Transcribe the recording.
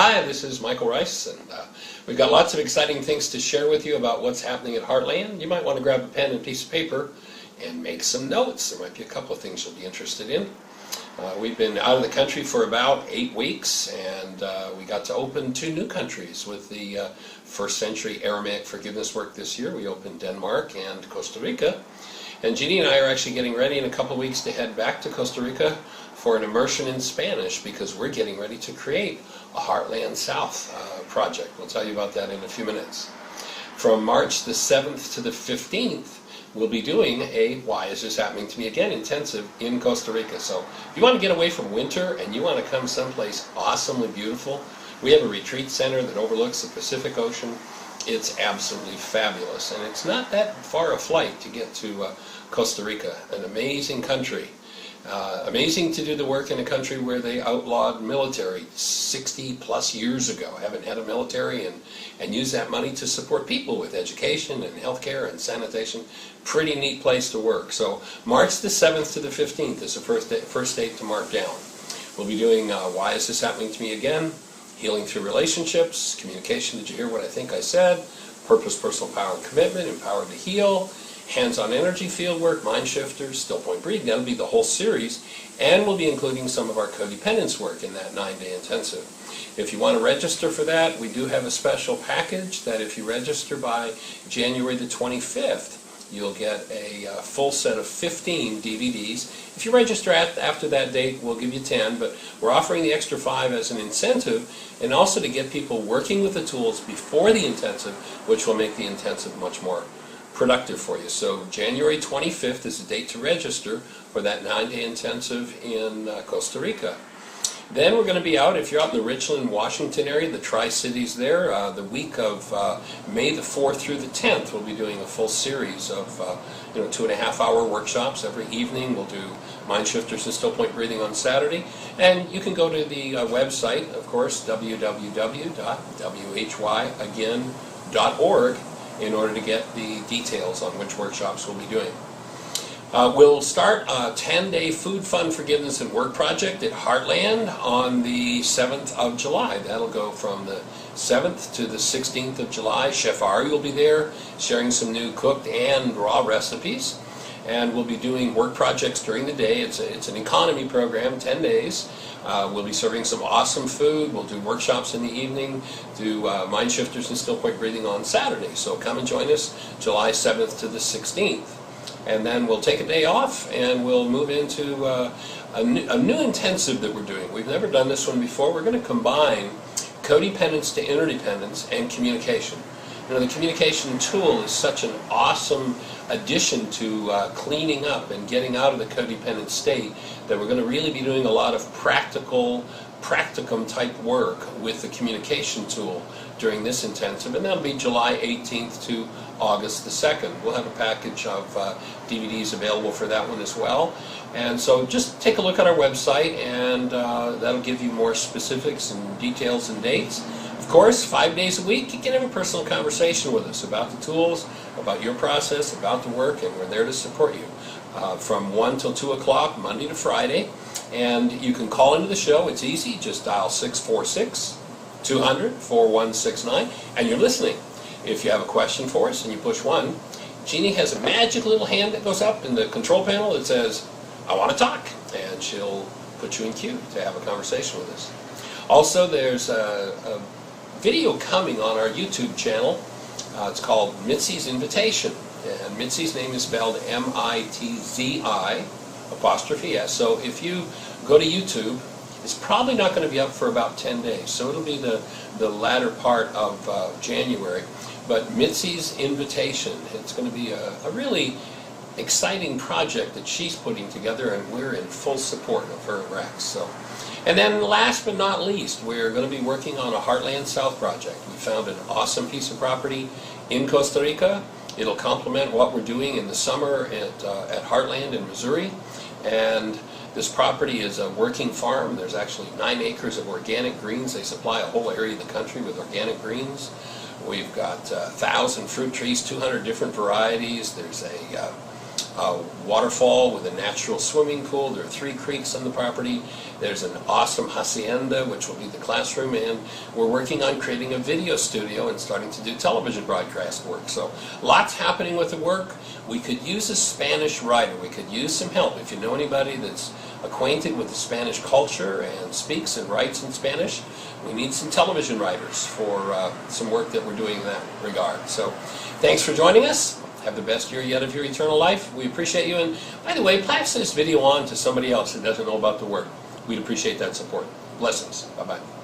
Hi, this is Michael Rice, and we've got lots of exciting things to share with you about what's happening at Heartland. You might want to grab a pen and a piece of paper and make some notes. There might be a couple of things you'll be interested in. We've been out of the country for about 8 weeks, and we got to open 2 new countries with the first century Aramaic forgiveness work this year. We opened Denmark and Costa Rica. And Jeannie and I are actually getting ready in a couple of weeks to head back to Costa Rica for an immersion in Spanish, because we're getting ready to create a Heartland South project. We'll tell you about that in a few minutes. From March the 7th to the 15th, we'll be doing a Why Is This Happening to Me Again intensive in Costa Rica. So if you want to get away from winter and you want to come someplace awesomely beautiful, we have a retreat center that overlooks the Pacific Ocean. It's absolutely fabulous, and it's not that far a flight to get to Costa Rica, an amazing country. Amazing to do the work in a country where they outlawed military 60 plus years ago. Haven't had a military, and use that money to support people with education and healthcare and sanitation. Pretty neat place to work. So March the 7th to the 15th is the first date to mark down. We'll be doing Why Is This Happening to Me Again? Healing through relationships, communication, did you hear what I think I said? Purpose, personal power, and commitment, empowered to heal, hands-on energy field work, mind shifters, still point breathing. That'll be the whole series, and we'll be including some of our codependence work in that 9-day intensive. If you want to register for that, we do have a special package that if you register by January the 25th, you'll get a full set of 15 DVDs. If you register after that date, we'll give you 10, but we're offering the extra 5 as an incentive, and also to get people working with the tools before the intensive, which will make the intensive much more productive for you. So January 25th is the date to register for that 9-day intensive in Costa Rica. Then we're going to be out, if you're out in the Richland, Washington area, the Tri-Cities there, the week of May the 4th through the 10th, we'll be doing a full series of 2.5-hour workshops every evening. We'll do mind shifters and still point breathing on Saturday. And you can go to the website, of course, www.whyagain.org, in order to get the details on which workshops we'll be doing. We'll start a 10-day Food, Fun, Forgiveness, and Work project at Heartland on the 7th of July. That'll go from the 7th to the 16th of July. Chef Ari will be there sharing some new cooked and raw recipes. And we'll be doing work projects during the day. It's an economy program, 10 days. We'll be serving some awesome food. We'll do workshops in the evening, do mind shifters and still point breathing on Saturday. So come and join us July 7th to the 16th. And then we'll take a day off and we'll move into a new intensive that we're doing. We've never done this one before. We're going to combine codependence to interdependence and communication. You know, the communication tool is such an awesome addition to cleaning up and getting out of the codependent state that we're going to really be doing a lot of practicum type work with the communication tool during this intensive, and that'll be July 18th to August the 2nd. We'll have a package of DVDs available for that one as well. And so just take a look at our website, and that'll give you more specifics and details and dates. Of course, 5 days a week, you can have a personal conversation with us about the tools, about your process, about the work, and we're there to support you. From 1 till 2 o'clock, Monday to Friday. And you can call into the show. It's easy. Just dial 646-200-4169, and you're listening. If you have a question for us and you push 1, Jeannie has a magic little hand that goes up in the control panel that says, I want to talk, and she'll put you in queue to have a conversation with us. Also, there's a video coming on our YouTube channel. It's called Mitzi's Invitation, and Mitzi's name is spelled M-I-T-Z-I''S. So if you go to YouTube, it's probably not going to be up for about 10 days, so it'll be the latter part of January. But Mitzi's Invitation, it's going to be a really exciting project that she's putting together, and we're in full support of her and Rex. So. And then last but not least, we're going to be working on a Heartland South project. We found an awesome piece of property in Costa Rica. It'll complement what we're doing in the summer at Heartland in Missouri. And this property is a working farm. There's actually 9 acres of organic greens. They supply a whole area of the country with organic greens. We've got 1,000 fruit trees, 200 different varieties. There's a a waterfall with a natural swimming pool. There are 3 creeks on the property. There's an awesome hacienda, which will be the classroom, and we're working on creating a video studio and starting to do television broadcast work. So lots happening with the work. We could use a Spanish writer. We could use some help. If you know anybody that's acquainted with the Spanish culture and speaks and writes in Spanish, we need some television writers for some work that we're doing in that regard. So thanks for joining us. Have the best year yet of your eternal life. We appreciate you. And by the way, pass this video on to somebody else that doesn't know about the work. We'd appreciate that support. Blessings. Bye-bye.